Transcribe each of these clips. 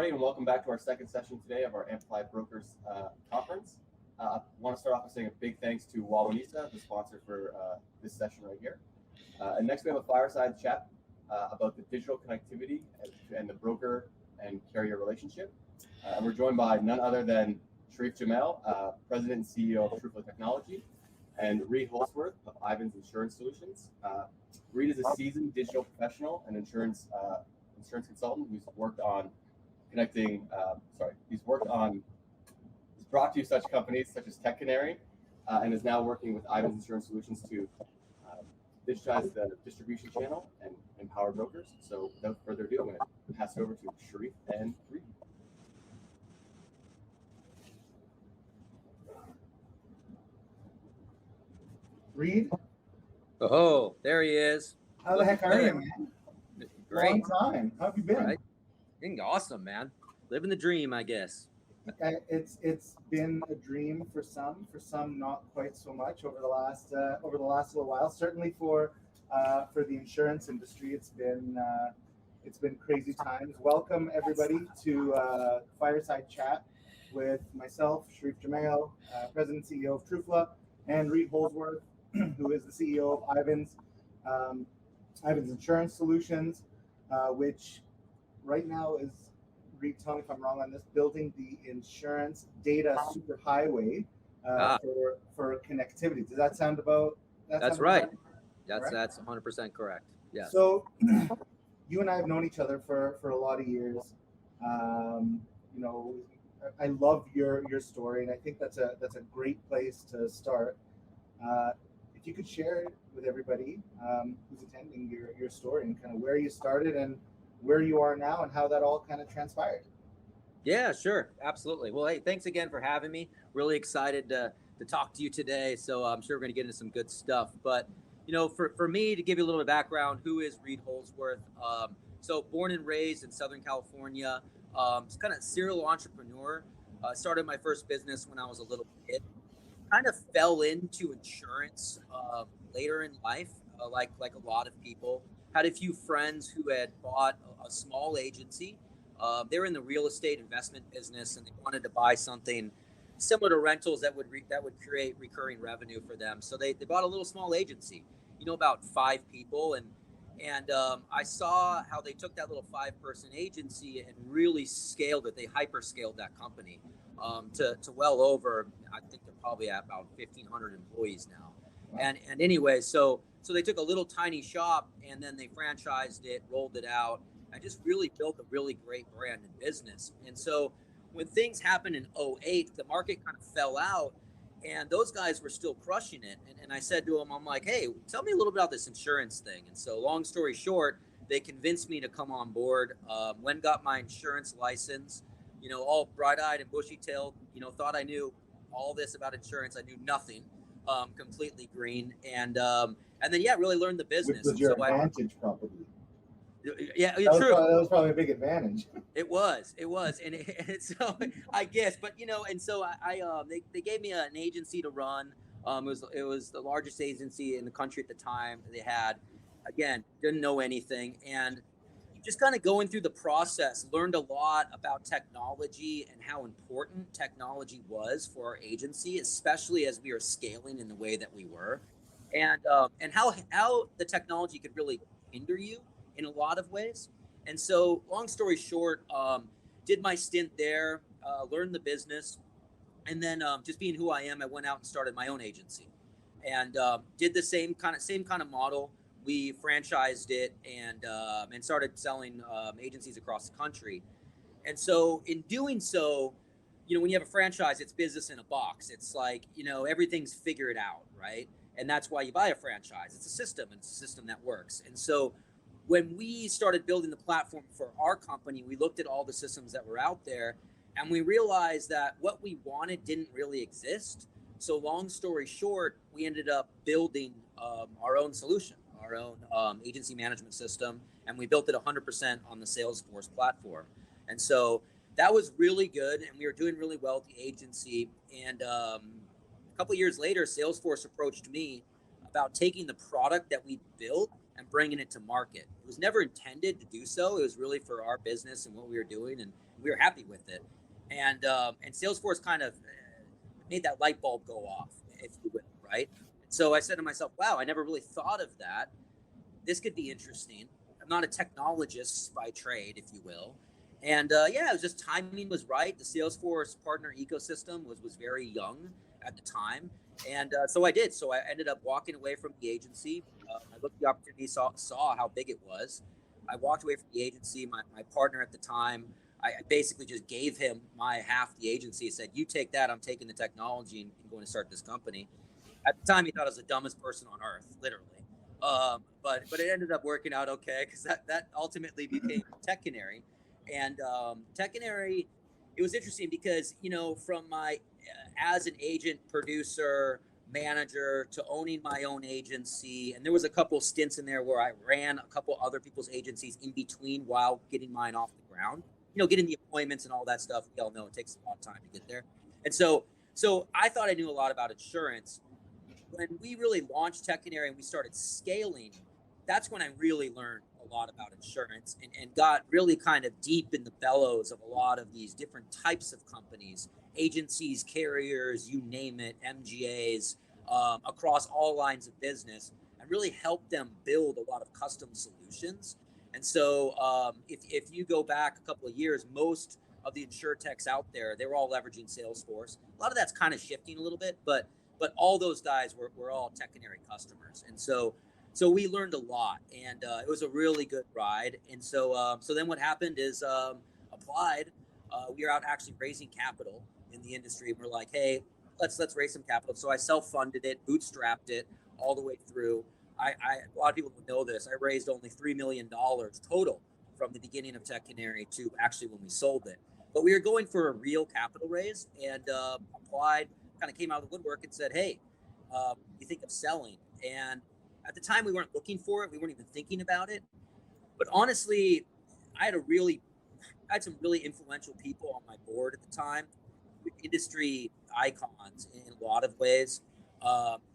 everybody, and welcome back to our second session today of our Amplified Brokers conference. I want to start off with saying a big thanks to Wawanisa, the sponsor for this session right here. And next we have a fireside chat about the digital connectivity and the broker and carrier relationship. And we're joined by none other than Sherif Jamel, President and CEO of Truthful Technology, and Reid Holzworth of Ivans Insurance Solutions. Reid is a seasoned digital professional and insurance consultant who's worked on he's brought to you such companies such as Tech Canary and is now working with Ivans Insurance Solutions to digitize the distribution channel and empower brokers. So without further ado, I'm going to pass it over to Sherif and Reid. Reid? Oh, there he is. How the heck are you, man? Great. Long time. How have you been? Right? Being awesome, man. Living the dream, I guess. It's been a dream for some not quite so much over the last little while. Certainly for the insurance industry, it's been crazy times. Welcome everybody to Fireside Chat with myself, Sherif Jamel, President and CEO of Truthful, and Reid Holzworth, who is the CEO of Ivans Insurance Solutions, which right now is, Reid, tell me if I'm wrong on this, building the insurance data superhighway for connectivity. Does that sound about? That's right. That's 100% correct. Yeah. So you and I have known each other for a lot of years. I love your story, and I think that's a great place to start. If you could share with everybody who's attending your story and kind of where you started and where you are now and how that all kind of transpired. Yeah, sure. Absolutely. Well, hey, thanks again for having me. Really excited to talk to you today. So I'm sure we're going to get into some good stuff. But, for me, to give you a little bit of background, who is Reid Holdsworth? So born and raised in Southern California, kind of serial entrepreneur. Started my first business when I was a little kid. Kind of fell into insurance later in life, like a lot of people. Had a few friends who had bought a small agency. They were in the real estate investment business, and they wanted to buy something similar to rentals that would create recurring revenue for them. So they bought a little small agency, about 5 people, and I saw how they took that little 5-person agency and really scaled it. They hyper-scaled that company to well over, I think they're probably at about 1,500 employees now. And anyway, so they took a little tiny shop and then they franchised it, rolled it out, and just really built a really great brand and business. And so when things happened in 2008, the market kind of fell out and those guys were still crushing it. And I said to them, I'm like, hey, tell me a little bit about this insurance thing. And so long story short, they convinced me to come on board, went and got my insurance license, all bright-eyed and bushy-tailed, thought I knew all this about insurance. I knew nothing. Completely green, and then really learned the business. Which was your advantage, probably. Yeah, that was probably a big advantage. It was, and so I guess, but and so I they gave me an agency to run. It was the largest agency in the country at the time. They had, again, didn't know anything, and just kind of going through the process, learned a lot about technology and how important technology was for our agency, especially as we were scaling in the way that we were, and how the technology could really hinder you in a lot of ways. And so, long story short, did my stint there, learned the business, and then just being who I am, I went out and started my own agency, and did the same kind of model. We franchised it and started selling agencies across the country. And so in doing so, when you have a franchise, it's business in a box. It's like, everything's figured out, right? And that's why you buy a franchise. It's a system, and it's a system that works. And so when we started building the platform for our company, we looked at all the systems that were out there, and we realized that what we wanted didn't really exist. So long story short, we ended up building our own solution, our own agency management system, and we built it 100% on the Salesforce platform. And so that was really good, and we were doing really well at the agency. And a couple of years later, Salesforce approached me about taking the product that we built and bringing it to market. It was never intended to do so. It was really for our business and what we were doing, and we were happy with it. And Salesforce kind of made that light bulb go off, if you will, right? So I said to myself, wow, I never really thought of that. This could be interesting. I'm not a technologist by trade, if you will. And yeah, it was just timing was right. The Salesforce partner ecosystem was very young at the time. And so I did. So I ended up walking away from the agency. I looked at the opportunity, saw how big it was. I walked away from the agency. My partner at the time, I basically just gave him my half the agency. Said, you take that, I'm taking the technology and going to start this company. At the time, he thought I was the dumbest person on earth, literally. But it ended up working out okay, because that ultimately became Tech Canary. And Tech Canary, it was interesting because, from my as an agent, producer, manager, to owning my own agency, and there was a couple stints in there where I ran a couple other people's agencies in between while getting mine off the ground. Getting the appointments and all that stuff. We all know it takes a lot of time to get there. And so I thought I knew a lot about insurance. When we really launched Tech Canary and we started scaling, that's when I really learned a lot about insurance and got really kind of deep in the bellows of a lot of these different types of companies, agencies, carriers, you name it, MGAs, across all lines of business, and really helped them build a lot of custom solutions. And so if you go back a couple of years, most of the insurtechs out there, they were all leveraging Salesforce. A lot of that's kind of shifting a little bit, but all those guys were all Tech Canary customers. And so we learned a lot, and it was a really good ride. And so then what happened is Applied, we were out actually raising capital in the industry. And we're like, hey, let's raise some capital. So I self-funded it, bootstrapped it all the way through. A lot of people don't know this. I raised only $3 million total from the beginning of Tech Canary to actually when we sold it. But we were going for a real capital raise, and Applied kind of came out of the woodwork and said, hey, you think of selling? And at the time, we weren't looking for it. We weren't even thinking about it. But honestly, I had some really influential people on my board at the time, industry icons in a lot of ways.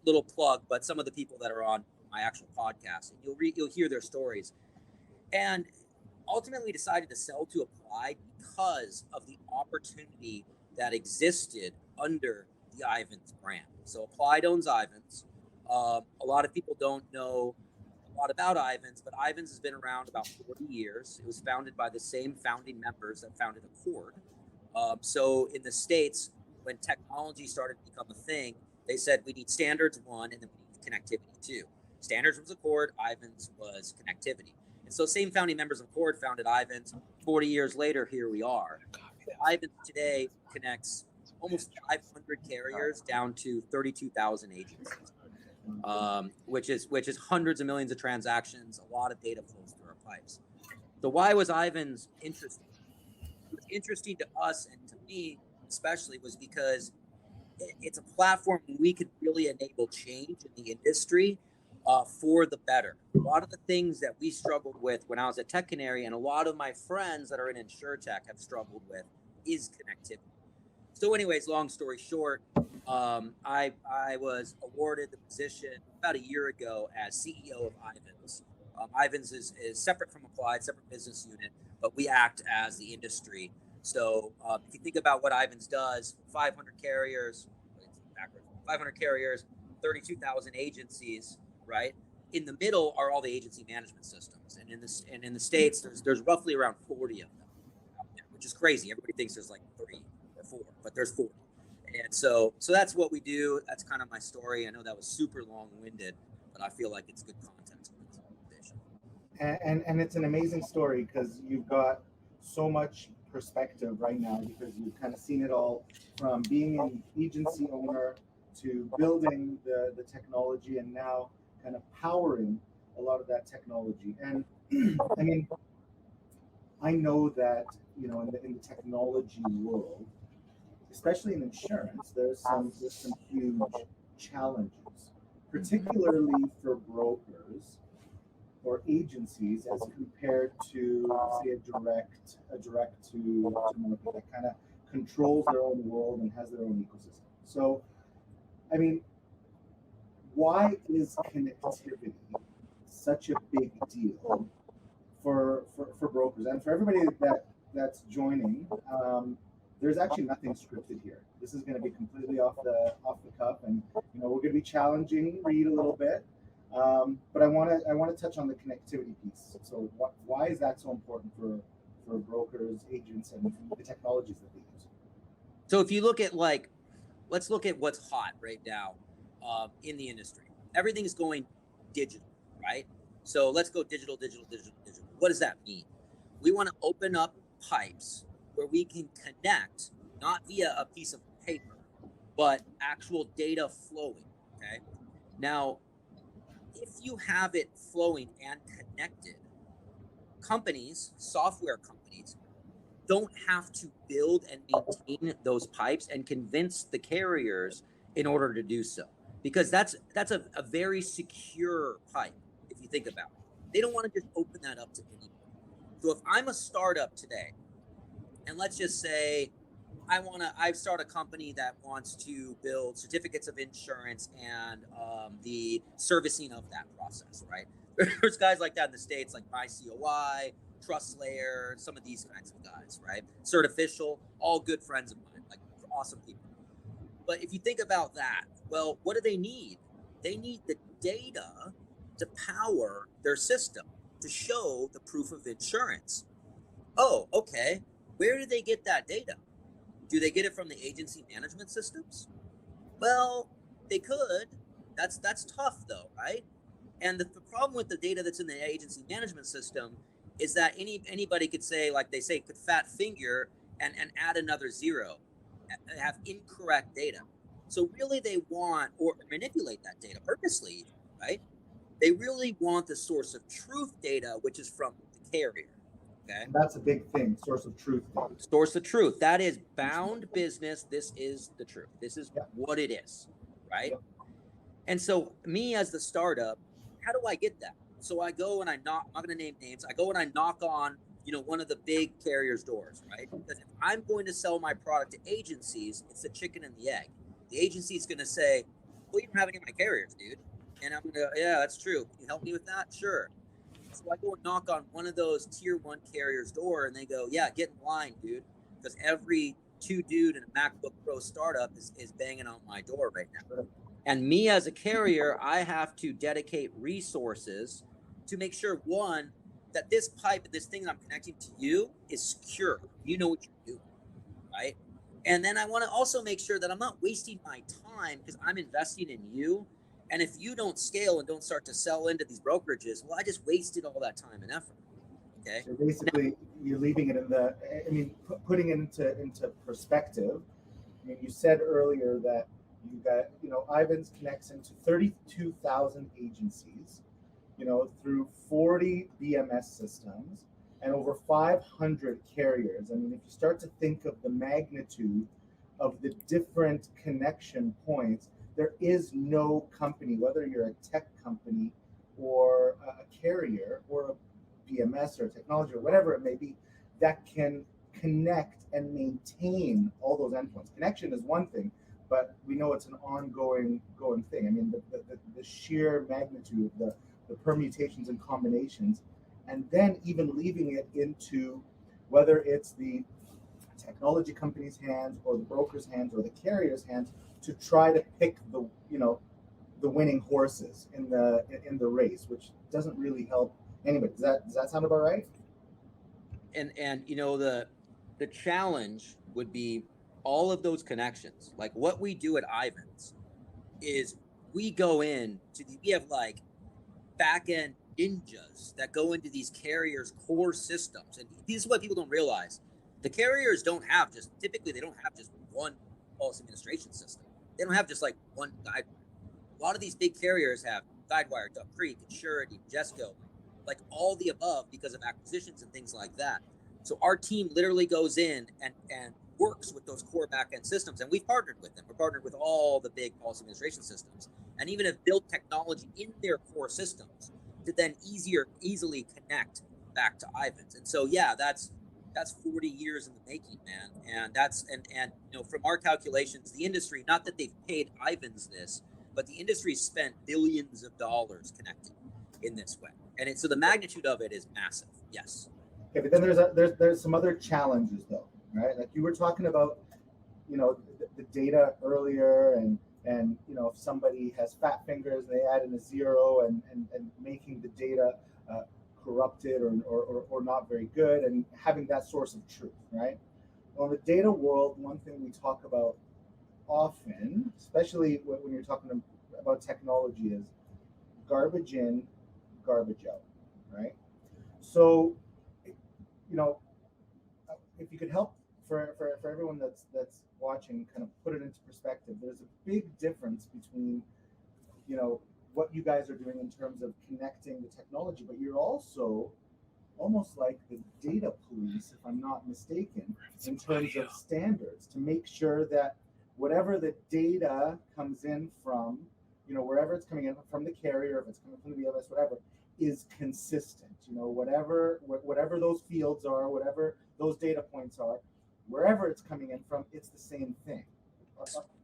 Little plug, but some of the people that are on my actual podcast, and you'll hear their stories. And ultimately decided to sell to Applied because of the opportunity that existed under the Ivans brand. So Applied owns Ivans. A lot of people don't know a lot about Ivans, but Ivans has been around about 40 years. It was founded by the same founding members that founded Accord. So in the States, when technology started to become a thing, they said we need standards, one, and then we need connectivity, two. Standards was Accord, Ivans was connectivity. And so same founding members of Accord founded Ivans. 40 years later, here we are. Ivans today connects almost 500 carriers down to 32,000 agencies, which is hundreds of millions of transactions. A lot of data flows through our pipes. So why was Ivans interesting? It was interesting to us, and to me especially, was because it's a platform where we could really enable change in the industry for the better. A lot of the things that we struggled with when I was at Tech Canary, and a lot of my friends that are in InsurTech have struggled with, is connectivity. So anyways, long story short, I was awarded the position about a year ago as CEO of Ivans. Ivans is separate from Applied, separate business unit, but we act as the industry. So if you think about what Ivans does, 500 carriers, 32,000 agencies, right? In the middle are all the agency management systems, and in the States, there's roughly around 40 of them out there, which is crazy. Everybody thinks there's like 3 or 4, but there's 40. And so that's what we do. That's kind of my story. I know that was super long-winded, but I feel like it's good content. And it's an amazing story because you've got so much perspective right now, because you've kind of seen it all from being an agency owner to building the technology, and now kind of powering a lot of that technology. And I mean, I know that, in the technology world, especially in insurance, there's some huge challenges, particularly for brokers or agencies as compared to, say, a direct to market that kind of controls their own world and has their own ecosystem. So, I mean, why is connectivity such a big deal for brokers and for everybody that's joining. There's actually nothing scripted here. This is going to be completely off the cuff, and we're going to be challenging Reid a little bit. But I want to touch on the connectivity piece. So why is that so important for brokers, agents, and the technologies that they use? So if you look at let's look at what's hot right now in the industry. Everything's going digital, right? So let's go digital. What does that mean? We want to open up pipes where we can connect, not via a piece of paper, but actual data flowing, okay? Now, if you have it flowing and connected, companies, software companies, don't have to build and maintain those pipes and convince the carriers in order to do so, because that's a very secure pipe if you think about it. They don't want to just open that up to anybody. So if I'm a startup today, and let's just say I start a company that wants to build certificates of insurance and the servicing of that process, right? There's guys like that in the States, like MyCOI, Trust Layer, some of these kinds of guys, right? Certificial, all good friends of mine, like awesome people. But if you think about that, well, what do they need? They need the data to power their system, to show the proof of insurance. Oh, okay. Where do they get that data? Do they get it from the agency management systems? Well, they could. That's tough though, right? And the problem with the data that's in the agency management system is that anybody could say, like they say, could fat finger and add another zero, and have incorrect data. So really they want, or manipulate that data purposely, right? They really want the source of truth data, which is from the carrier. Okay. And that's a big thing, source of truth. Source of truth. That is bound business. This is the truth. This is what it is, right? And so me as the startup, how do I get that? So I go and I knock, I'm not going to name names. I go and I knock on, one of the big carriers' doors, right? Because if I'm going to sell my product to agencies, it's the chicken and the egg. The agency is going to say, well, you don't have any of my carriers, dude. And I'm going to, yeah, that's true. Can you help me with that? Sure. So I go and knock on one of those tier 1 carriers' door, and they go, yeah, get in line, dude. Because every 2 dude in a MacBook Pro startup is banging on my door right now. And me as a carrier, I have to dedicate resources to make sure, one, that this pipe, this thing that I'm connecting to you is secure. You know what you're doing, right? And then I want to also make sure that I'm not wasting my time because I'm investing in you. And if you don't scale and don't start to sell into these brokerages, well, I just wasted all that time and effort. Okay. So basically, you're leaving it putting it into perspective. I mean, you said earlier that you got, Ivans connects into 32,000 agencies, through 40 BMS systems and over 500 carriers. I mean, if you start to think of the magnitude of the different connection points, there is no company, whether you're a tech company or a carrier or a BMS or a technology or whatever it may be, that can connect and maintain all those endpoints. Connection is one thing, but we know it's an ongoing thing. I mean, the sheer magnitude of the permutations and combinations, and then even leaving it into whether it's the technology company's hands or the broker's hands or the carrier's hands to try to pick the winning horses in the race, which doesn't really help anybody. Does that sound about right? And the challenge would be all of those connections. Like what we do at Ivans is we go in we have like back-end ninjas that go into these carriers' core systems. And this is what people don't realize. The carriers typically they don't have just one policy administration system. They don't have just like one Guidewire. A lot of these big carriers have Guidewire, Duck Creek, Insurity, Jesco, like all the above because of acquisitions and things like that. So our team literally goes in and works with those core back-end systems, and we've partnered with them. We're partnered with all the big policy administration systems, and even have built technology in their core systems to then easily connect back to Ivans. And so, yeah, that's 40 years in the making, man. And from our calculations, the industry, not that they've paid Ivans this, but the industry spent billions of dollars connecting. in this way. And so the magnitude of it is massive. Yes. Okay, but then there's some other challenges though, right? Like you were talking about, the data earlier, and if somebody has fat fingers, they add in a zero, and making the data corrupted or not very good, and having that source of truth, right? Well, in the data world, one thing we talk about often, especially when you're talking about technology, is garbage in, garbage out, right? So, if you could help for everyone that's watching, kind of put it into perspective, there's a big difference between, what you guys are doing in terms of connecting the technology, but you're also almost like the data police, if I'm not mistaken, in terms of standards to make sure that whatever the data comes in from, wherever it's coming in from the carrier, if it's coming from the BLS, whatever, is consistent. Whatever those fields are, whatever those data points are, wherever it's coming in from, it's the same thing.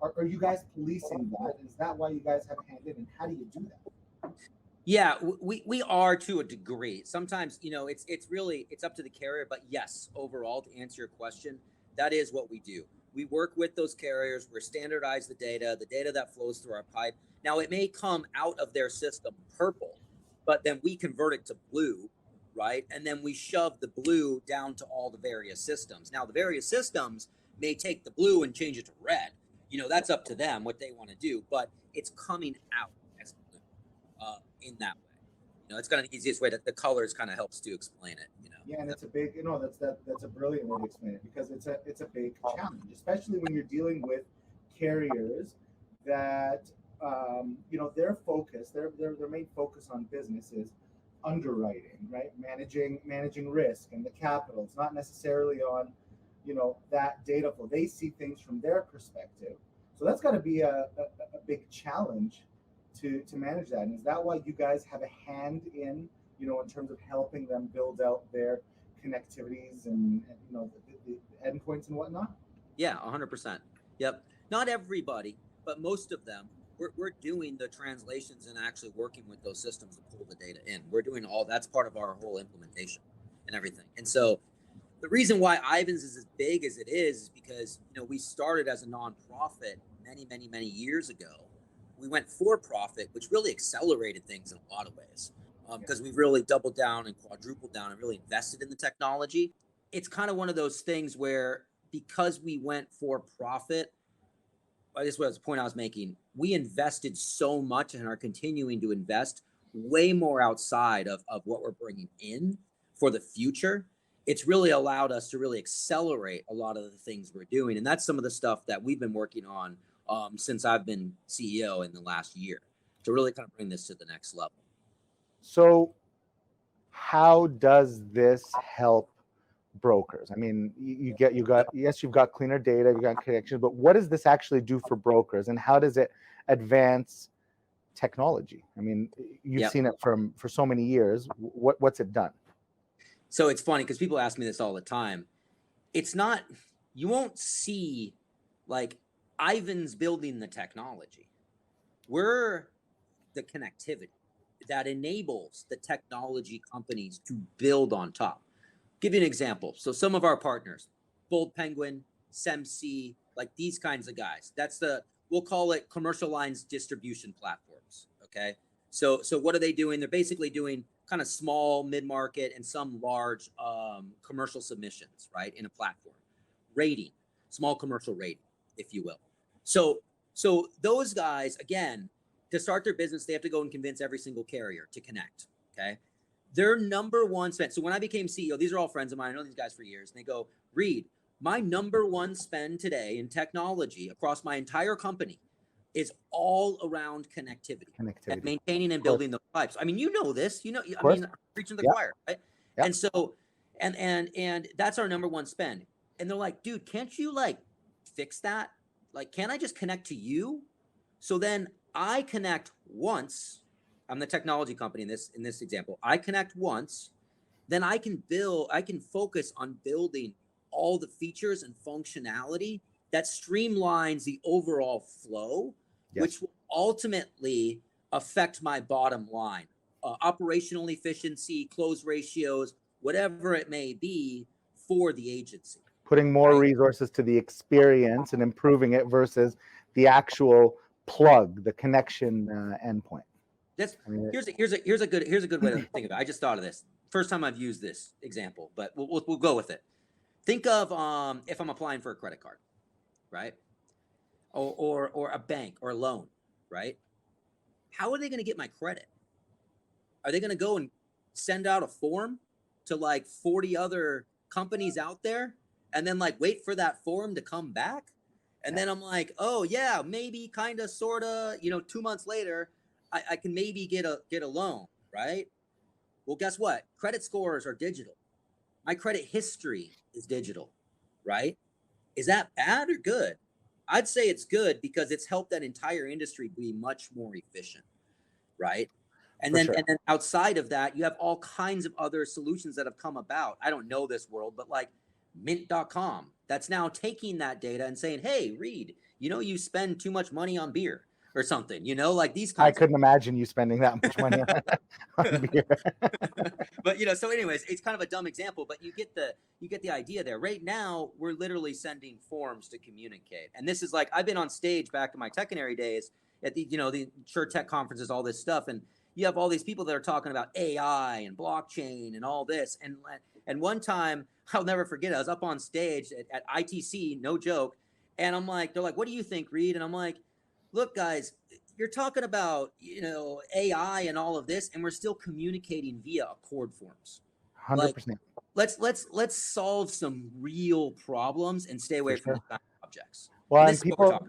Are you guys policing that? Is that why you guys have a hand in, and how do you do that? Yeah, we are to a degree. Sometimes, it's up to the carrier, but yes, overall, to answer your question, that is what we do. We work with those carriers. We standardize the data that flows through our pipe. Now, it may come out of their system purple, but then we convert it to blue, right? And then we shove the blue down to all the various systems. Now, the various systems may take the blue and change it to red. That's up to them, what they want to do, but it's coming out as blue in that way. It's kind of the easiest way that the colors kind of helps to explain it. Yeah, and it's a big, that's a brilliant way to explain it, because it's a big challenge, especially when you're dealing with carriers that, their focus, their main focus on business is underwriting, right? Managing risk and the capital. It's not necessarily on, that data flow. They see things from their perspective. So that's got to be a big challenge to manage that. And is that why you guys have a hand in, in terms of helping them build out their connectivities and the endpoints and whatnot? Yeah, 100%. Yep. Not everybody, but most of them. We're doing the translations and actually working with those systems to pull the data in. We're doing that's part of our whole implementation and everything. And so the reason why Ivans is as big as it is because, we started as a nonprofit many years ago. We went for profit, which really accelerated things in a lot of ways because we really doubled down and quadrupled down and really invested in the technology. It's kind of one of those things where because we went for profit, this was the point I was making, we invested so much and are continuing to invest way more outside of what we're bringing in for the future. It's really allowed us to really accelerate a lot of the things we're doing. And that's some of the stuff that we've been working on since I've been CEO in the last year to really kind of bring this to the next level. So how does this help brokers? I mean, you've got cleaner data, you've got connections, but what does this actually do for brokers, and how does it advance technology? I mean, you've seen it for so many years. What's it done? So it's funny because people ask me this all the time. It's not, you won't see like Ivan's building the technology. We're the connectivity that enables the technology companies to build on top. Give you an example. So some of our partners, Bold Penguin, SEMC, like these kinds of guys, we'll call it commercial lines distribution platforms. Okay. So what are they doing? They're basically doing kind of small, mid-market, and some large commercial submissions, right, in a platform. Rating, small commercial rating, if you will. So those guys, again, to start their business, they have to go and convince every single carrier to connect, okay? Their number one spend, so when I became CEO, these are all friends of mine, I know these guys for years, and they go, Reid, my number one spend today in technology across my entire company is all around connectivity. And maintaining and building the pipes. I mean, you know this, preaching to the choir, right? Yep. And so, and that's our number one spend. And they're like, dude, can't you like fix that? Like, can't I just connect to you? So then I connect once. I'm the technology company in this example. I connect once, then I can focus on building all the features and functionality that streamlines the overall flow, which will ultimately affect my bottom line operational efficiency, close ratios, whatever it may be for the agency. Putting more resources to the experience and improving it versus the actual plug, the connection endpoint. Here's a good way to think of it. I just thought of this. First time I've used this example, but we'll go with it. Think of if I'm applying for a credit card, right? Or a bank or a loan, right? How are they going to get my credit? Are they going to go and send out a form to like 40 other companies out there and then like wait for that form to come back? And then I'm like, oh yeah, maybe kind of, sort of, 2 months later, I can maybe get a loan, right? Well, guess what? Credit scores are digital. My credit history is digital, right? Is that bad or good? I'd say it's good because it's helped that entire industry be much more efficient, right? And then outside of that, you have all kinds of other solutions that have come about. I don't know this world, but like mint.com, that's now taking that data and saying, hey, Reid, you spend too much money on beer or something, like these kinds. I couldn't imagine you spending that much money on beer. But so anyways, it's kind of a dumb example, but you get the idea there. Right now, we're literally sending forms to communicate. And this is like, I've been on stage back in my Techinary days at the InsureTech conferences, all this stuff, and you have all these people that are talking about AI and blockchain and all this. And one time, I'll never forget it, I was up on stage at ITC, no joke, and I'm like, they're like, what do you think, Reid? And I'm like, look, guys, you're talking about, AI and all of this, and we're still communicating via accord forms. 100%. Like, let's solve some real problems and stay away from the objects. Well, and people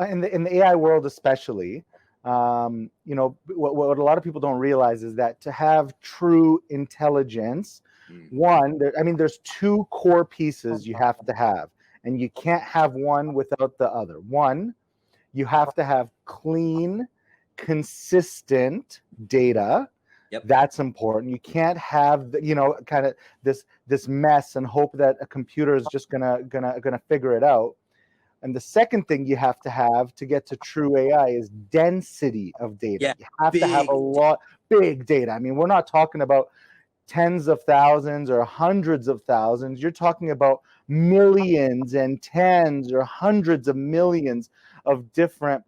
in the AI world, especially, what a lot of people don't realize is that to have true intelligence, there's two core pieces you have to have, and you can't have one without the other. One, you have to have clean, consistent data. Yep. That's important. You can't have kind of this mess and hope that a computer is just gonna figure it out. And the second thing you have to get to true AI is density of data. Yeah, you have to have big data. I mean, we're not talking about tens of thousands or hundreds of thousands. You're talking about millions and tens or hundreds of millions of different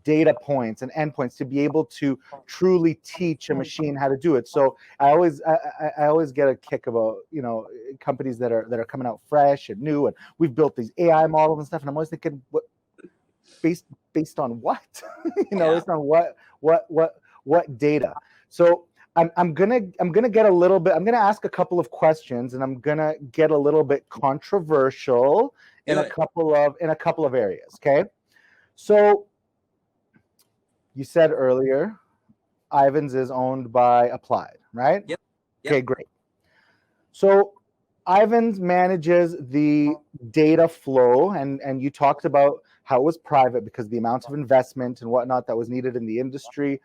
data points and endpoints to be able to truly teach a machine how to do it. So I always get a kick about companies that are coming out fresh and new, and we've built these AI models and stuff, and I'm always thinking, what based on what? Based on what data? So I'm gonna get a little bit. I'm gonna ask a couple of questions, and I'm gonna get a little bit controversial in a couple of areas. Okay, so you said earlier, Ivans is owned by Applied, right? Yep. Okay, great. So Ivans manages the data flow, and you talked about how it was private because the amount of investment and whatnot that was needed in the industry,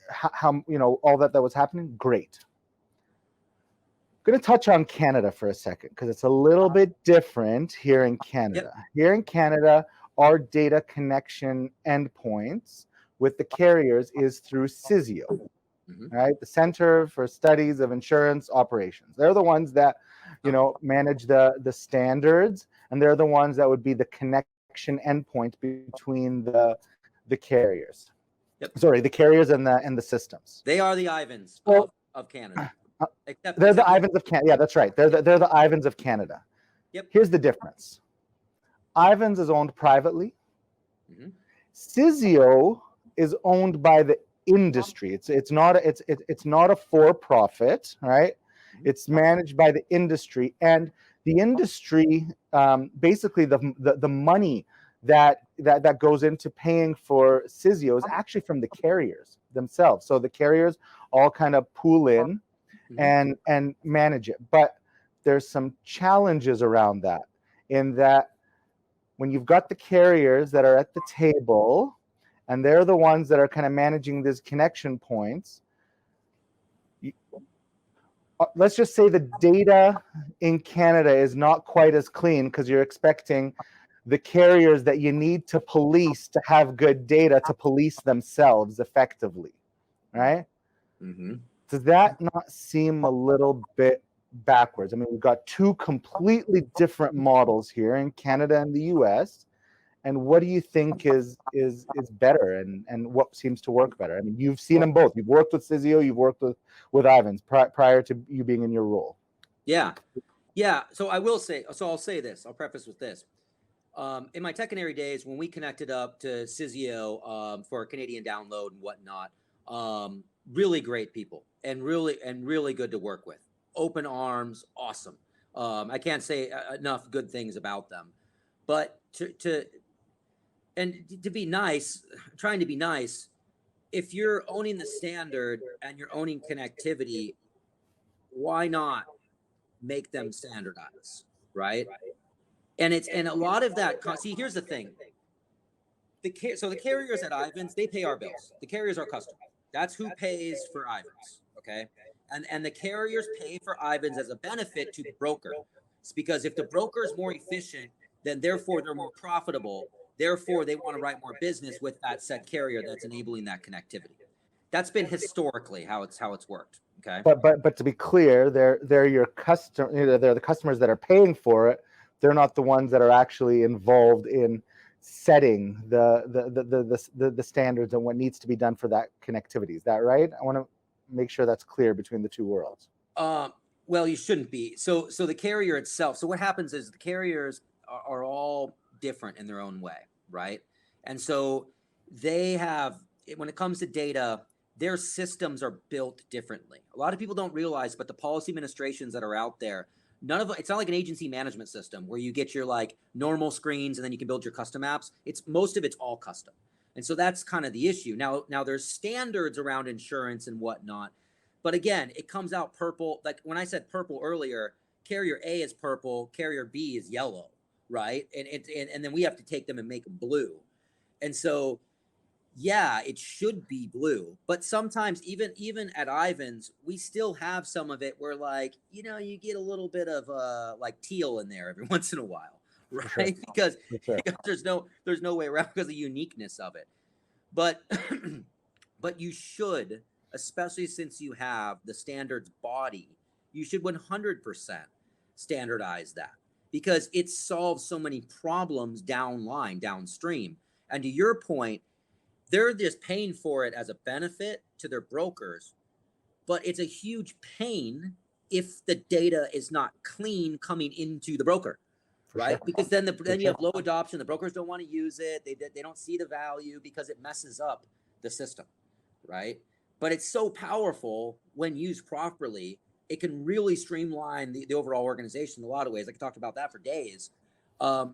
how all that was happening. Great. I'm going to touch on Canada for a second because it's a little bit different here in Canada. Yep. Here in Canada, our data connection endpoints with the carriers is through CISIO, right? The Center for Studies of Insurance Operations. They're the ones that, manage the standards, and they're the ones that would be the connection endpoint between the carriers. Yep. Sorry, the carriers and the systems. They are the Ivans of Canada. They're the Ivans of Canada. Yeah, that's right. They're the Ivans of Canada. Yep. Here's the difference. Ivans is owned privately. CISIO is owned by the industry. It's not a for-profit, right? It's managed by the industry, and the industry basically the money that goes into paying for CISIO is actually from the carriers themselves. So the carriers all kind of pool in and manage it. But there's some challenges around that, in that when you've got the carriers that are at the table and they're the ones that are kind of managing these connection points, let's just say the data in Canada is not quite as clean because you're expecting the carriers that you need to police to have good data to police themselves effectively, right? Mm-hmm. Does that not seem a little bit backwards? I mean, we've got two completely different models here in Canada and the US. And what do you think is better, and what seems to work better? I mean, you've seen them both. You've worked with Sizio, you've worked with Ivans prior to you being in your role. Yeah. So I'll say this. I'll preface with this. In my Tech-Canary days, when we connected up to Sizio for Canadian download and whatnot, really great people and really good to work with. Open arms, awesome. I can't say enough good things about them. But to be nice, trying to be nice, if you're owning the standard and you're owning connectivity, why not make them standardized, right? And a lot of that. See, here's the thing. The carriers at Ivans, they pay our bills. The carriers are customers. That's who pays for Ivans, okay? And the carriers pay for Ivans as a benefit to the broker. It's because if the broker is more efficient, then therefore they're more profitable. Therefore, they want to write more business with that said carrier that's enabling that connectivity. That's been historically how it's worked. Okay. But to be clear, they're your customer. They're the customers that are paying for it. They're not the ones that are actually involved in setting the standards and what needs to be done for that connectivity. Is that right? I want to make sure that's clear between the two worlds. Well, you shouldn't be. So the carrier itself. So what happens is the carriers are all different in their own way, right? And so they have, when it comes to data, their systems are built differently. A lot of people don't realize, but the policy administrations that are out there, it's not like an agency management system where you get your like normal screens and then you can build your custom apps. Most of it's all custom. And so that's kind of the issue. Now there's standards around insurance and whatnot. But again, it comes out purple. Like when I said purple earlier, carrier A is purple, carrier B is yellow, right? And then we have to take them and make them blue. And so, yeah, it should be blue. But sometimes even at Ivans, we still have some of it where like, you get a little bit of like teal in there every once in a while, right? Sure. Because Sure. there's no way around because of the uniqueness of it. But but you should, especially since you have the standards body, you should 100% standardize that because it solves so many problems downstream. And to your point, they're just paying for it as a benefit to their brokers, but it's a huge pain if the data is not clean coming into the broker, right? Sure. Because then you have low adoption. The brokers don't want to use it. They don't see the value because it messes up the system, right? But it's so powerful when used properly. It can really streamline the overall organization in a lot of ways. I could talk about that for days. But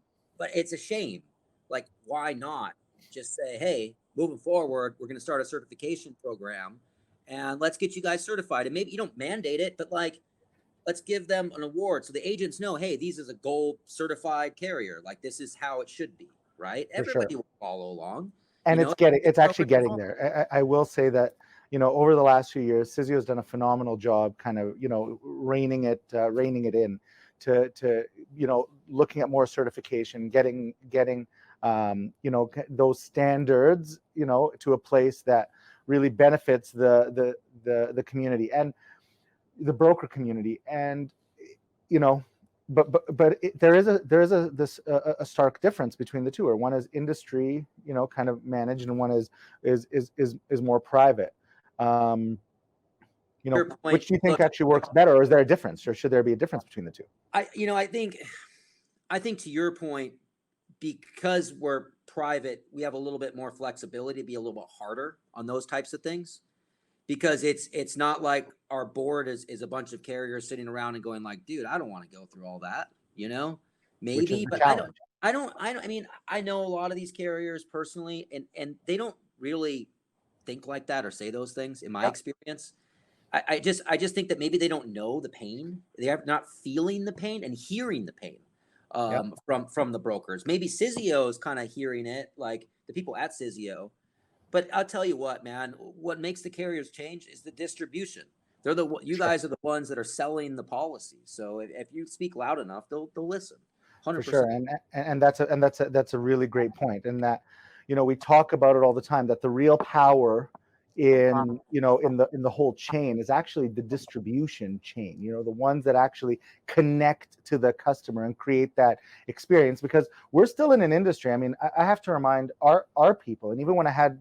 it's a shame. Like, why not just say, hey, moving forward, we're going to start a certification program and let's get you guys certified. And maybe you don't mandate it, but like, let's give them an award so the agents know, hey, this is a gold certified carrier. Like, this is how it should be, right? Everybody will follow along. And it's actually getting there. I will say that, over the last few years, Sizio has done a phenomenal job kind of, reining it in to looking at more certification, getting those standards, to a place that really benefits the community and the broker community. And, there is a stark difference between the two, or one is industry, kind of managed, and one is more private. Which do you think actually works better, or is there a difference, or should there be a difference between the two? I think to your point, because we're private, we have a little bit more flexibility to be a little bit harder on those types of things, because it's not like our board is a bunch of carriers sitting around and going like, dude, I don't want to go through all that, maybe, but I mean, I know a lot of these carriers personally, and they don't really think like that or say those things in my experience. I just think that maybe they don't know the pain. They are not feeling the pain and hearing the pain from the brokers. Maybe Sizio is kind of hearing it, like the people at Sizio. But I'll tell you what, man, what makes the carriers change is the distribution. You guys are the ones that are selling the policy. So if you speak loud enough, they'll listen. 100%. For sure. And that's a really great point. And that, we talk about it all the time, that the real power in in the whole chain is actually the distribution chain, the ones that actually connect to the customer and create that experience, because we're still in an industry. I mean, I have to remind our people, and even when I had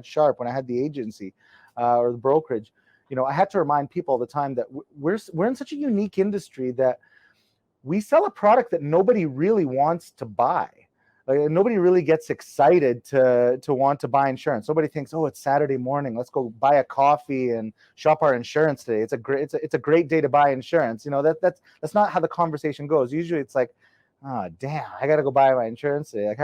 Sharp, when I had the agency or the brokerage, I had to remind people all the time that we're in such a unique industry that we sell a product that nobody really wants to buy. Nobody really gets excited to want to buy insurance. Nobody thinks, oh, it's Saturday morning, let's go buy a coffee and shop our insurance today. It's a great day to buy insurance. That's not how the conversation goes. Usually it's like, oh, damn, I got to go buy my insurance today.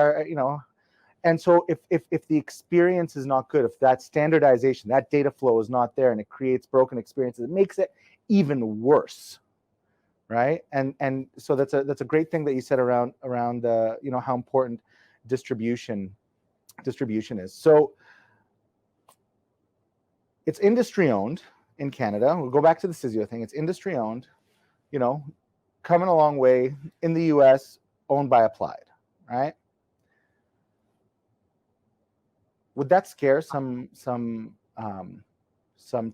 And so if the experience is not good, if that standardization, that data flow is not there, and it creates broken experiences, it makes it even worse. Right. And so that's a great thing that you said around how important distribution is. So it's industry owned in Canada. We'll go back to the Cizio thing. It's industry owned, coming a long way. In the US, owned by Applied, right? Would that scare some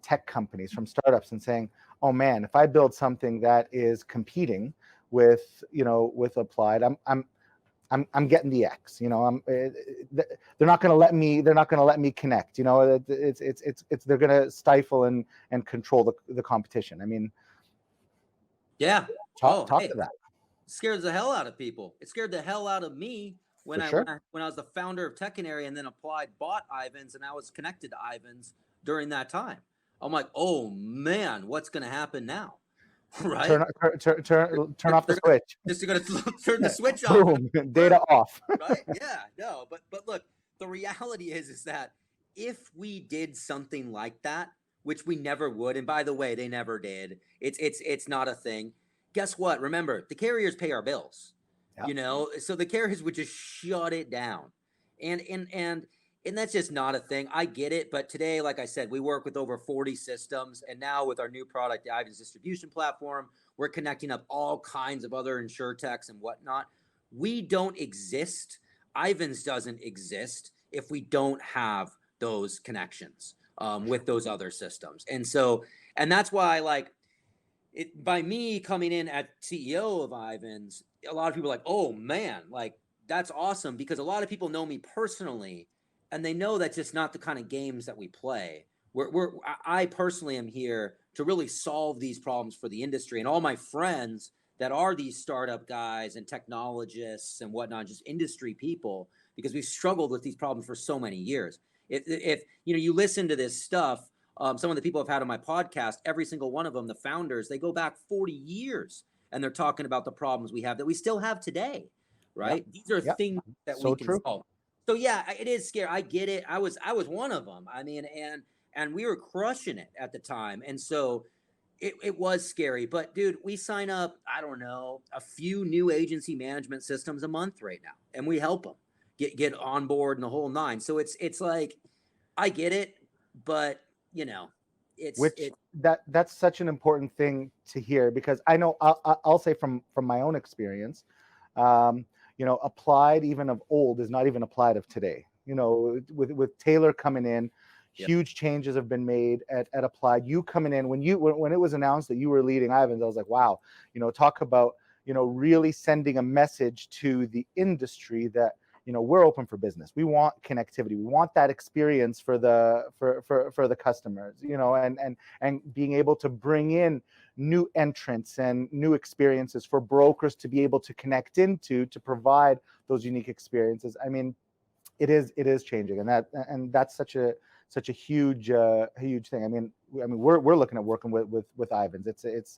tech companies, from startups, and saying, oh man, if I build something that is competing with Applied, I'm getting the X. They're not going to let me. They're not going to let me connect. They're going to stifle and control the competition. I mean, yeah. Talk to that. It scares the hell out of people. It scared the hell out of me when I was the founder of Tech Canary, and then Applied bought Ivans, and I was connected to Ivans during that time. I'm like, oh man, what's going to happen now? Right? Turn off the switch. Just going to turn the switch off. Boom, data off. Right? Yeah, no, but look, the reality is that if we did something like that, which we never would, and by the way, they never did. It's not a thing. Guess what? Remember, the carriers pay our bills. Yeah. So the carriers would just shut it down, and that's just not a thing. I get it, but today, like I said, we work with over 40 systems, and now with our new product, the Ivans distribution platform, we're connecting up all kinds of other insurtechs and whatnot. We don't exist. Ivans doesn't exist if we don't have those connections with those other systems, and that's why, by me coming in at CEO of Ivans, a lot of people are like, oh man, that's awesome, because a lot of people know me personally, and they know that's just not the kind of games that we play. I personally am here to really solve these problems for the industry, and all my friends that are these startup guys and technologists and whatnot, just industry people, because we've struggled with these problems for so many years. If you listen to this stuff, some of the people I've had on my podcast, every single one of them, the founders, they go back 40 years, and they're talking about the problems we have that we still have today, right? Yep. These are things that we can solve. So yeah, it is scary. I get it. I was one of them. I mean, and we were crushing it at the time, and so it was scary. But dude, we sign up, I don't know, a few new agency management systems a month right now, and we help them get on board and the whole nine. So it's like, I get it, but that's such an important thing to hear, because I know I'll say from my own experience, Applied even of old is not even Applied of today. With Taylor coming in, huge changes have been made at Applied. You coming in, when it was announced that you were leading Ivans, I was like, wow, talk about really sending a message to the industry that we're open for business. We want connectivity. We want that experience for the customers, and being able to bring in new entrants and new experiences for brokers to be able to connect into, to provide those unique experiences. I mean, it is changing, and that's such a huge thing. I mean, we're looking at working with Ivans. That's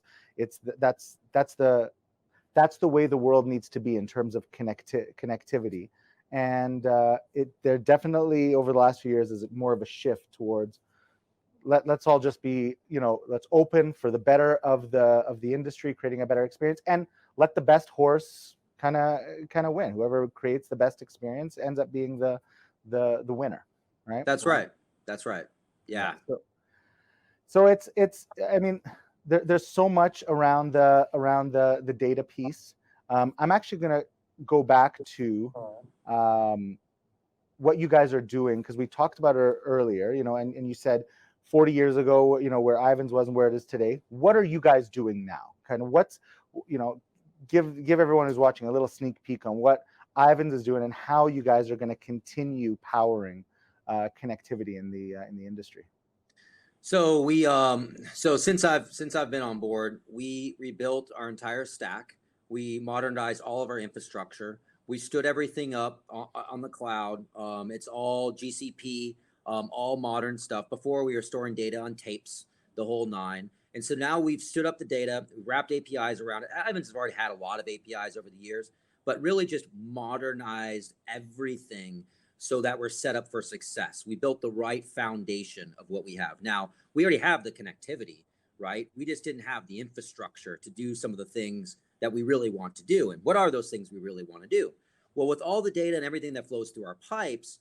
the way the world needs to be in terms of connectivity. And there definitely over the last few years is more of a shift towards let's all just be, let's open for the better of the industry, creating a better experience, and let the best horse kind of win. Whoever creates the best experience ends up being the winner, right? That's right. Yeah. So it's I mean, there's so much around the data piece. I'm actually going to go back to what you guys are doing, because we talked about it earlier, and you said 40 years ago, where Ivans was and where it is today. What are you guys doing now? Kind of what's, give everyone who's watching a little sneak peek on what Ivans is doing and how you guys are going to continue powering connectivity in the industry. So since I've been on board, we rebuilt our entire stack. We modernized all of our infrastructure. We stood everything up on the cloud. It's all GCP, all modern stuff. Before, we were storing data on tapes, the whole nine. And so now we've stood up the data, wrapped APIs around it. Ivans has already had a lot of APIs over the years, but really just modernized everything so that we're set up for success. We built the right foundation of what we have. Now, we already have the connectivity, right? We just didn't have the infrastructure to do some of the things that we really want to do. And what are those things we really want to do? Well, with all the data and everything that flows through our pipes,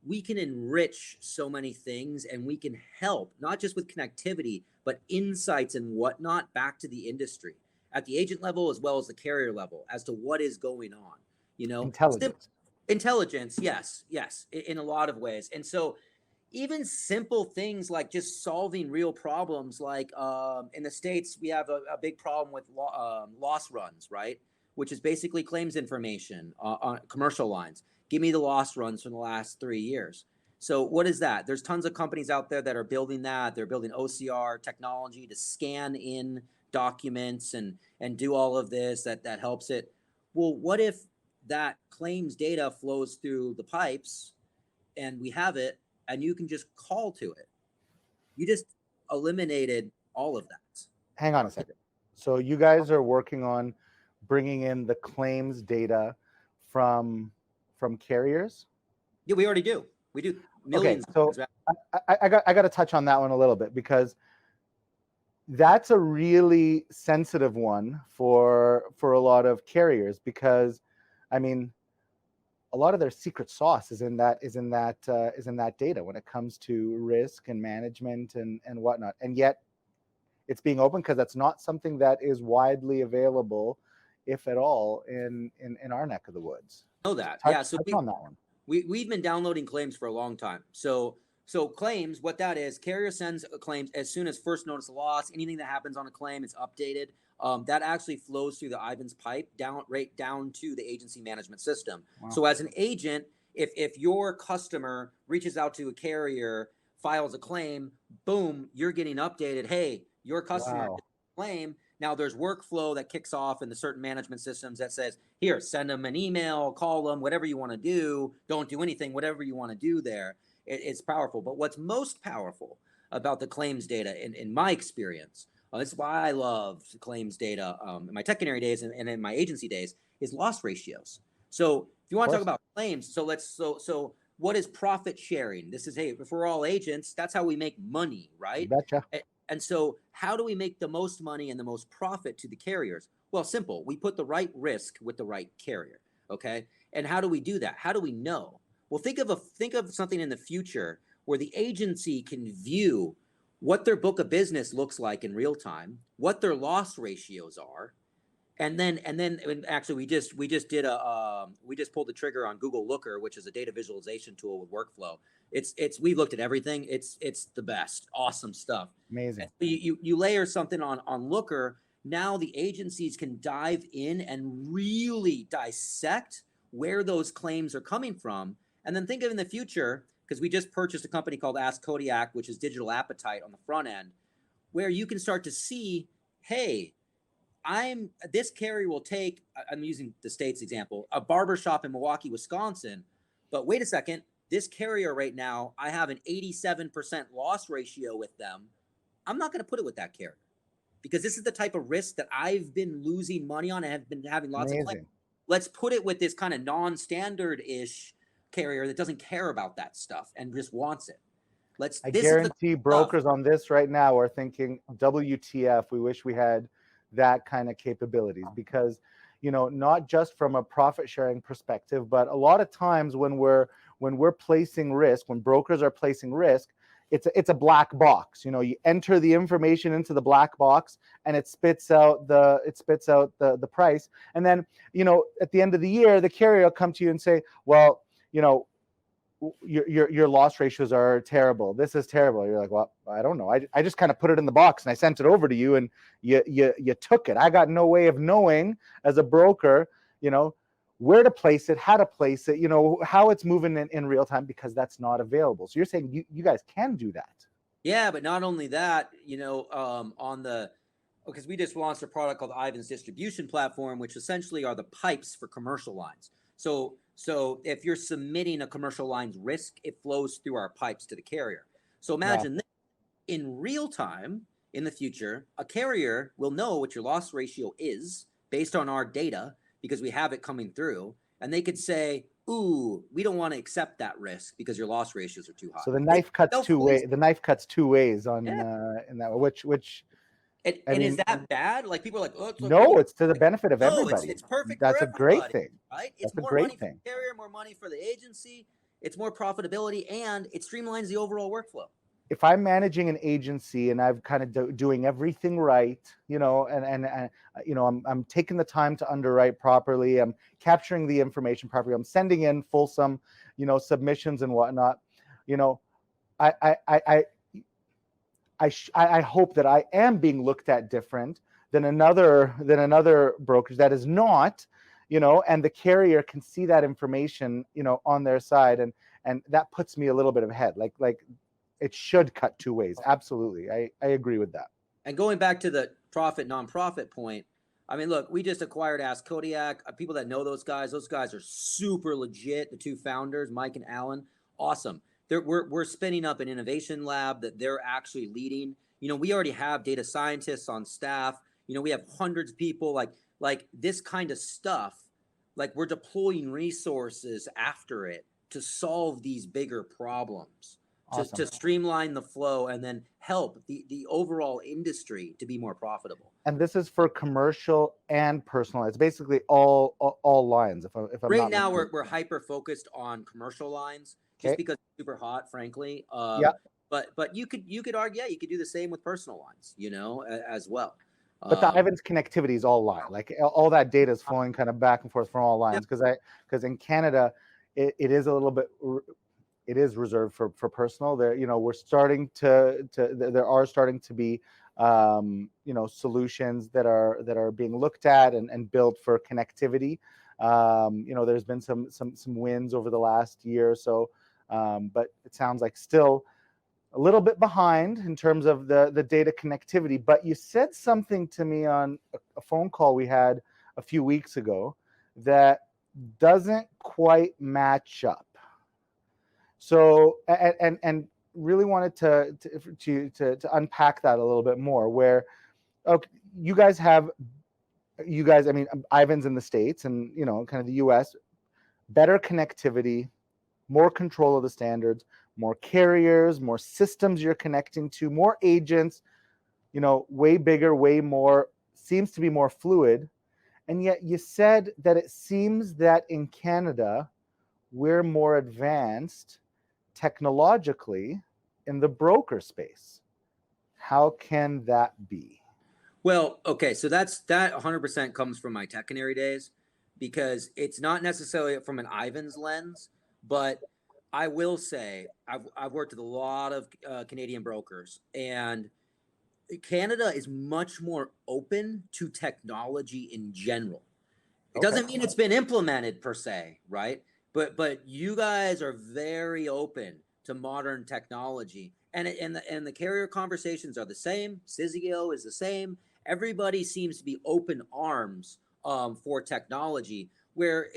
we can enrich so many things, and we can help, not just with connectivity, but insights and whatnot back to the industry at the agent level as well as the carrier level as to what is going on. Intelligence, yes, in a lot of ways. And so even simple things like just solving real problems, like in the States, we have a big problem with loss runs, right? Which is basically claims information on commercial lines. Give me the loss runs from the last 3 years. So what is that? There's tons of companies out there that are building that. They're building OCR technology to scan in documents and do all of this that helps it. Well, what if that claims data flows through the pipes and we have it and you can just call to it? You just eliminated all of that. Hang on a second. So you guys are working on bringing in the claims data from carriers? Yeah, we already do. We do millions. Okay, so I got to touch on that one a little bit, because that's a really sensitive one for a lot of carriers, because I mean, a lot of their secret sauce is in that data when it comes to risk and management and whatnot. And yet it's being open because that's not something that is widely available, if at all, in our neck of the woods. Know that. So on that one. We've been downloading claims for a long time. So claims, what that is, carrier sends claims as soon as first notice of loss. Anything that happens on a claim is updated. That actually flows through the Ivans pipe right down to the agency management system. Wow. So as an agent, if your customer reaches out to a carrier, files a claim, boom, you're getting updated. Hey, your customer claim. Now there's workflow that kicks off in the certain management systems that says, here, send them an email, call them, whatever you want to do. Don't do anything, whatever you want to do there. It's powerful. But what's most powerful about the claims data, in my experience, this is why I love claims data in my tech days and in my agency days, is loss ratios. So if you want to talk about claims, so what is profit sharing? This is, hey, if we're all agents, that's how we make money, right? Betcha. And so how do we make the most money and the most profit to the carriers? Well, simple. We put the right risk with the right carrier, okay? And how do we do that? How do we know? Well, think of something in the future where the agency can view what their book of business looks like in real time, what their loss ratios are, and then actually we just pulled the trigger on Google Looker, which is a data visualization tool with workflow. We've looked at everything. It's the best. Awesome stuff. Amazing. You layer something on Looker. Now the agencies can dive in and really dissect where those claims are coming from. And then think of in the future, because we just purchased a company called Ask Kodiak, which is digital appetite on the front end, where you can start to see, hey, this carrier will take, I'm using the States example, a barbershop in Milwaukee, Wisconsin, but wait a second, this carrier right now, I have an 87% loss ratio with them. I'm not going to put it with that carrier because this is the type of risk that I've been losing money on and have been having lots of claims. Let's put it with this kind of non-standard-ish carrier that doesn't care about that stuff and just wants it. I guarantee brokers on this right now are thinking, WTF, we wish we had that kind of capabilities, because, not just from a profit sharing perspective, but a lot of times when we're placing risk, when brokers are placing risk, it's a black box. You enter the information into the black box and it spits out the price. And then, at the end of the year, the carrier will come to you and say, well, your loss ratios are terrible. This is terrible. You're like, well, I don't know. I just kind of put it in the box and I sent it over to you, and you took it. I got no way of knowing as a broker, where to place it, how to place it, how it's moving in real time, because that's not available. So you're saying you guys can do that. Yeah, but not only that, because we just launched a product called Ivan's Distribution Platform, which essentially are the pipes for commercial lines. So if you're submitting a commercial lines risk, it flows through our pipes to the carrier. So imagine this, in real time in the future, a carrier will know what your loss ratio is based on our data, because we have it coming through, and they could say, ooh, we don't want to accept that risk because your loss ratios are too high. So the knife cuts two ways. The knife cuts two ways on in that, which and is that bad? Like, people are like, oh, no, it's to the benefit of everybody. It's perfect. That's for a great everybody, thing, right? It's that's more a great money thing. for the carrier, more money for the agency. It's more profitability, and it streamlines the overall workflow. If I'm managing an agency and I'm kind of doing everything right, and I'm taking the time to underwrite properly, I'm capturing the information properly, I'm sending in fulsome, submissions and whatnot, I hope that I am being looked at different than another brokerage that is not, and the carrier can see that information, on their side, and that puts me a little bit ahead. Like it should cut two ways. Absolutely. I agree with that. And going back to the profit, non-profit point, I mean, look, we just acquired Ask Kodiak. People that know those guys are super legit. The two founders, Mike and Alan, awesome. We're spinning up an innovation lab that they're actually leading. We already have data scientists on staff. We have hundreds of people, like this kind of stuff. Like, we're deploying resources after it to solve these bigger problems. Awesome. To streamline the flow and then help the overall industry to be more profitable. And this is for commercial and personal. It's basically all lines. If I'm right now, we're hyper focused on commercial lines, just because it's super hot, frankly. But you could argue, you could do the same with personal lines, as well. But the Ivan's connectivity is all line. Like, all that data is flowing kind of back and forth from all lines. Because in Canada, it is a little bit. It is reserved for personal. There, we're starting there are starting to be, solutions that are being looked at and built for connectivity. There's been some wins over the last year or so, but it sounds like still a little bit behind in terms of the data connectivity. But you said something to me on a phone call we had a few weeks ago that doesn't quite match up. So, and really wanted to unpack that a little bit more, where, okay, you guys, I mean, Ivan's in the States and, kind of the US, better connectivity, more control of the standards, more carriers, more systems you're connecting to, more agents, way bigger, way more, seems to be more fluid. And yet you said that it seems that in Canada, we're more advanced technologically in the broker space. How can that be? Well, okay, so that 100% comes from my tech canary days, because it's not necessarily from an Ivan's lens, but I will say I've worked with a lot of Canadian brokers, and Canada is much more open to technology in general. It doesn't mean it's been implemented per se, right? But you guys are very open to modern technology, and the carrier conversations are the same. Sizio is the same. Everybody seems to be open arms for technology.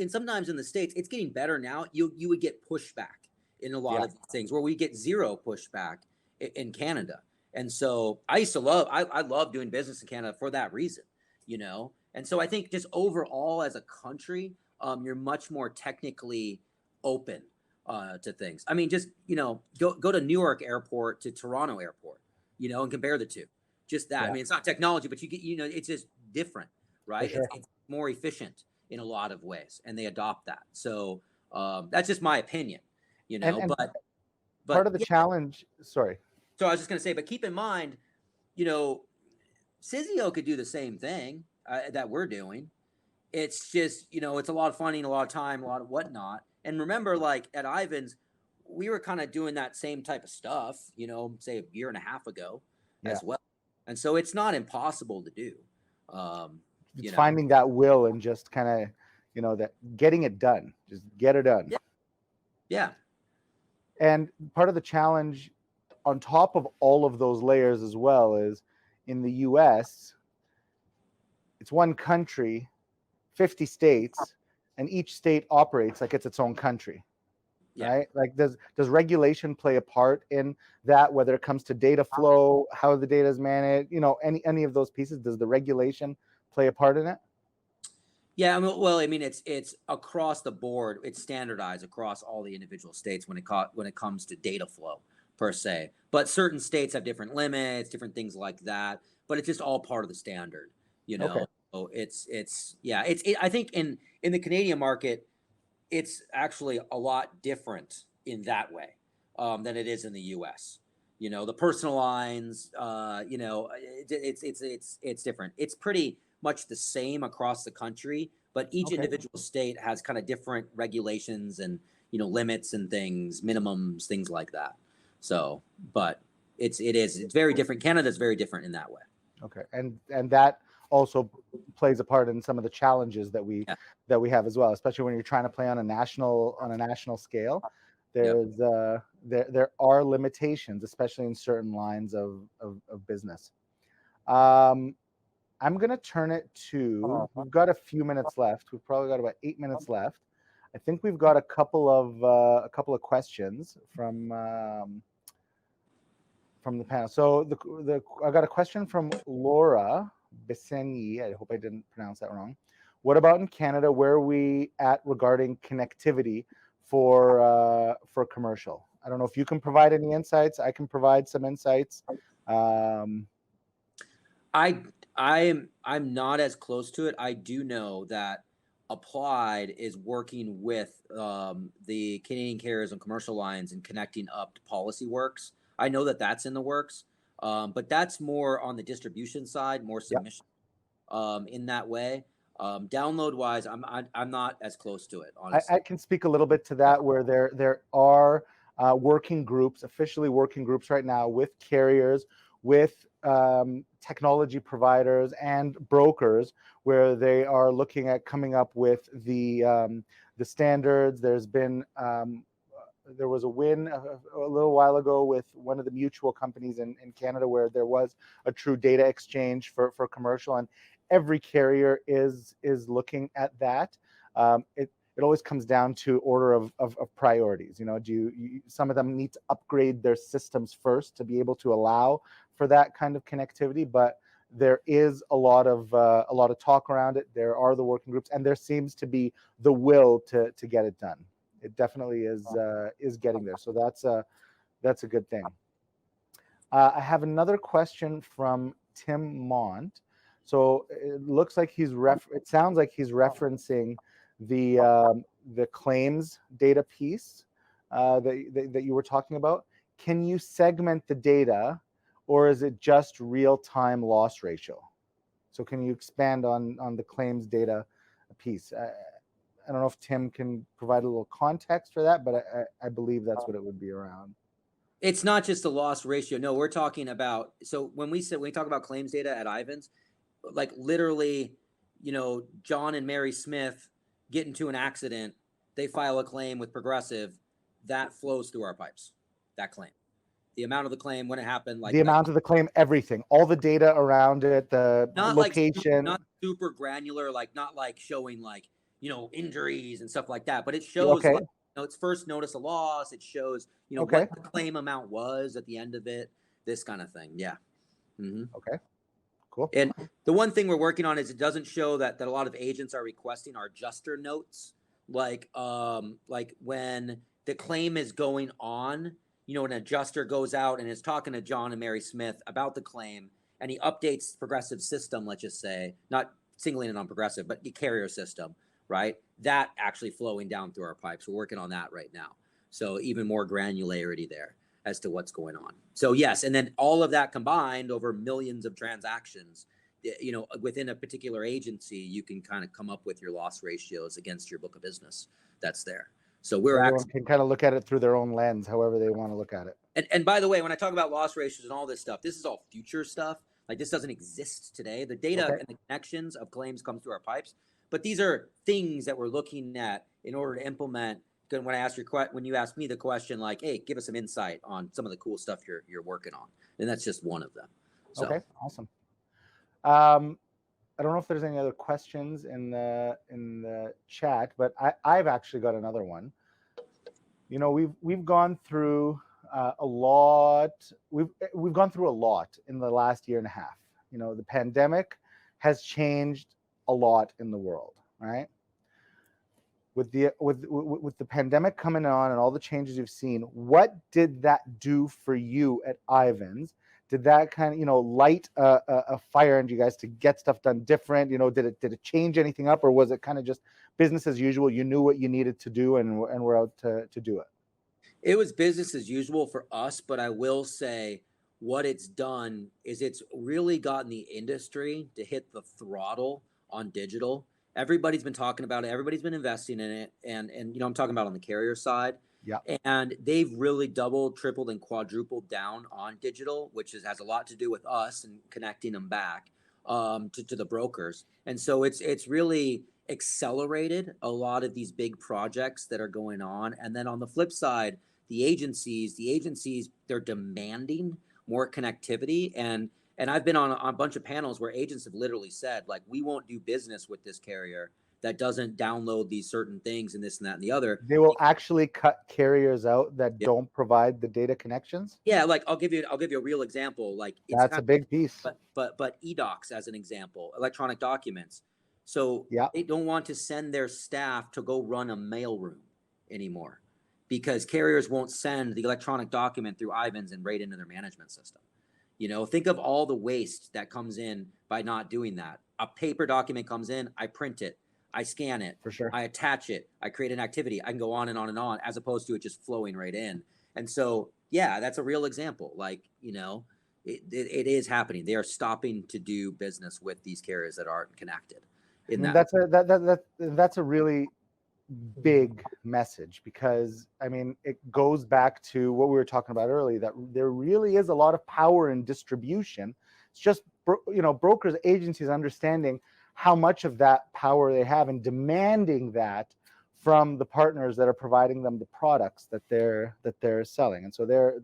Sometimes in the States, it's getting better now. You would get pushback in a lot of these things, where we get zero pushback in Canada. And so I love doing business in Canada for that reason, And so I think just overall as a country, you're much more technically open to things. I mean, just, go to Newark Airport to Toronto Airport, and compare the two. Just that. Yeah. I mean, it's not technology, but you get, it's just different, right? Sure. It's more efficient in a lot of ways, and they adopt that. So that's just my opinion, but part of the challenge, sorry. So I was just going to say, but keep in mind, Sizio could do the same thing that we're doing. It's just, it's a lot of funding, a lot of time, a lot of whatnot. And remember, like at Ivan's, we were kind of doing that same type of stuff, say a year and a half ago as well. And so it's not impossible to do. It's finding that will and just kind of, that getting it done, just get it done. Yeah. And part of the challenge on top of all of those layers as well is in the US, it's one country, 50 states, and each state operates like it's its own country. Right? Like does regulation play a part in that, whether it comes to data flow, how the data is managed, any of those pieces? Does the regulation play a part in it? Yeah, well, I mean, it's across the board. It's standardized across all the individual states when it comes to data flow per se. But certain states have different limits, different things like that. But it's just all part of the standard, Okay. So I think in the Canadian market, it's actually a lot different in that way than it is in the U.S. The personal lines, it's different. It's pretty much the same across the country, but each individual state has kind of different regulations and limits and things, minimums, things like that. So, but it's very different. Canada's very different in that way. Okay, and that also plays a part in some of the challenges that we have as well, especially when you're trying to play on a national scale. There's there are limitations, especially in certain lines of business. I'm going to turn it to, we've got a few minutes left. We've probably got about 8 minutes left. I think we've got a couple of questions from the panel. So I got a question from Laura Bessenyi. I hope I didn't pronounce that wrong. What about in Canada? Where are we at regarding connectivity for commercial? I don't know if you can provide any insights. I can provide some insights. I'm not as close to it. I do know that Applied is working with the Canadian carriers on commercial lines and connecting up to PolicyWorks. I know that that's in the works, but that's more on the distribution side, more submission in that way. Download wise, I'm not as close to it, honestly. I can speak a little bit to that, where there are working groups, officially working groups right now with carriers, with technology providers and brokers, where they are looking at coming up with the standards. There's been there was a win a little while ago with one of the mutual companies in Canada, where there was a true data exchange for commercial, and every carrier is looking at that. It always comes down to order of priorities. Some of them need to upgrade their systems first to be able to allow for that kind of connectivity, but there is a lot of talk around it. There are the working groups, and there seems to be the will to get it done. It definitely is getting there. So that's a good thing. I have another question from Tim Mont. So it looks like it sounds like he's referencing the claims data piece that you were talking about. Can you segment the data, or is it just real-time loss ratio? So can you expand on the claims data piece? I don't know if Tim can provide a little context for that, but I believe that's what it would be around. It's not just the loss ratio. No, we're talking about, so when we talk about claims data at Ivans, like literally, John and Mary Smith get into an accident, they file a claim with Progressive, that flows through our pipes, that claim. The amount of the claim, when it happened, like the amount of the claim, everything, all the data around it, the location. Not super granular, not like showing injuries and stuff like that, but it shows it's first notice of loss. It shows, what the claim amount was at the end of it, this kind of thing. Yeah. Mm-hmm. Okay. Cool. And the one thing we're working on is it doesn't show that a lot of agents are requesting our adjuster notes, like when the claim is going on, an adjuster goes out and is talking to John and Mary Smith about the claim, and he updates Progressive system, let's just say, not singling it on Progressive, but the carrier system, right? That actually flowing down through our pipes. We're working on that right now. So even more granularity there as to what's going on. So yes, and then all of that combined over millions of transactions, within a particular agency, you can kind of come up with your loss ratios against your book of business that's there. So we're Everyone actually, can kind of look at it through their own lens, however they want to look at it. and by the way, when I talk about loss ratios and all this stuff, this is all future stuff. Like this doesn't exist today. The data Okay. and the connections of claims comes through our pipes, but these are things that we're looking at in order to implement. When you ask me the question, like, hey, give us some insight on some of the cool stuff you're working on, and that's just one of them. So. Okay, awesome. I don't know if there's any other questions in the chat, but I've actually got another one. You know, we've gone through a lot. We've gone through a lot in the last year and a half. You know, the pandemic has changed a lot in the world, right? With the pandemic coming on and all the changes you've seen, what did that do for you at Ivans? Did that kind of, you know, light a fire into you guys to get stuff done different? You know, did it change anything up, or was it kind of just business as usual? You knew what you needed to do and we're out to do it. It was business as usual for us, but I will say what it's done is it's really gotten the industry to hit the throttle on digital. Everybody's been talking about it. Everybody's been investing in it. And you know, I'm talking about on the carrier side. Yeah. And they've really doubled, tripled, and quadrupled down on digital, which has a lot to do with us and connecting them back to the brokers. And so it's really accelerated a lot of these big projects that are going on. And then on the flip side, the agencies, they're demanding more connectivity. And I've been on a bunch of panels where agents have literally said, like, we won't do business with this carrier that doesn't download these certain things and this and that and the other. They will actually cut carriers out that don't provide the data connections. Yeah, like I'll give you a real example. Like that's a big piece. But eDocs as an example, electronic documents. So yeah, they don't want to send their staff to go run a mailroom anymore because carriers won't send the electronic document through Ivans and right into their management system. You know, think of all the waste that comes in by not doing that. A paper document comes in, I print it, I scan it, for sure, I attach it, I create an activity, I can go on and on and on, as opposed to it just flowing right in. And so, yeah, that's a real example. Like, you know, it is happening. They are stopping to do business with these carriers that aren't connected. That's a really big message, because I mean, it goes back to what we were talking about earlier, that there really is a lot of power in distribution. It's just, you know, brokers, agencies understanding how much of that power they have and demanding that from the partners that are providing them the products that they're selling. And so they're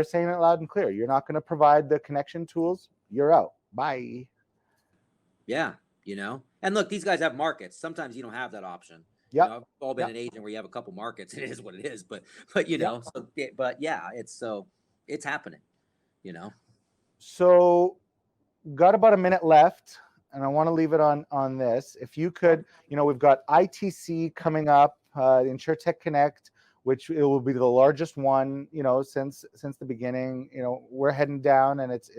saying it loud and clear. You're not going to provide the connection tools, you're out. Bye. Yeah, you know. And look, these guys have markets. Sometimes you don't have that option. Yeah, you know, I've all been an agent where you have a couple markets. It is what it is. But you know, but yeah, it's happening. You know. So, got about a minute left, and I want to leave it on this. If you could, you know, we've got ITC coming up, the InsurTech Connect, which it will be the largest one, you know, since the beginning. You know, we're heading down, and it's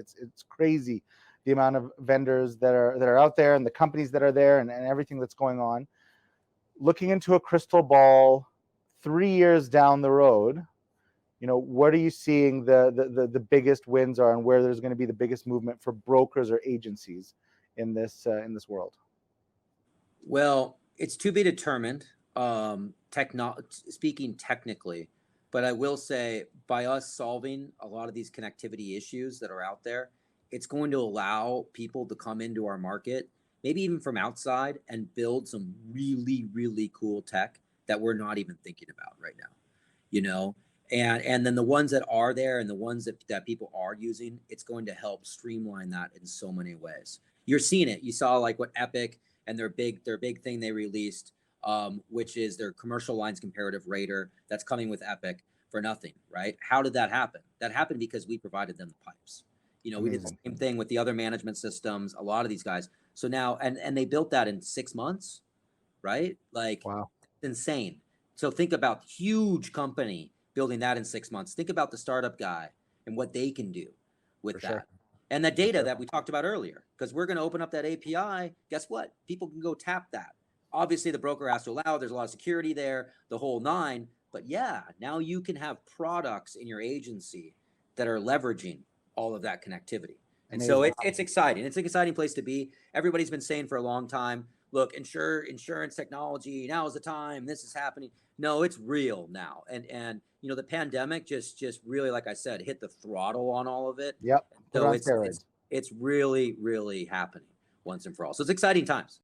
crazy the amount of vendors that are out there and the companies that are there and everything that's going on. Looking into a crystal ball 3 years down the road, you know, what are you seeing the biggest wins are, and where there's going to be the biggest movement for brokers or agencies in this world? Well, it's to be determined, speaking technically, but I will say by us solving a lot of these connectivity issues that are out there, it's going to allow people to come into our market, maybe even from outside, and build some really, really cool tech that we're not even thinking about right now, you know? And then the ones that are there and the ones that people are using, it's going to help streamline that in so many ways. You're seeing it. You saw like what Epic and their big thing they released, which is their commercial lines comparative rater that's coming with Epic for nothing, right? How did that happen? That happened because we provided them the pipes. You know, amazing. We did the same thing with the other management systems, a lot of these guys. So now, and they built that in 6 months, right? Like, wow, it's insane. So think about huge company building that in 6 months. Think about the startup guy and what they can do with that. Sure. And the data that we talked about earlier, because we're going to open up that API. Guess what? People can go tap that. Obviously, the broker has to allow. There's a lot of security there, the whole nine. But yeah, now you can have products in your agency that are leveraging all of that connectivity. And so it's exciting. It's an exciting place to be. Everybody's been saying for a long time, look, insurance technology, now is the time, this is happening. No, it's real now. And the pandemic just really, like I said, hit the throttle on all of it. Yep. Put So on it's steroids. really, really happening once and for all. So it's exciting times.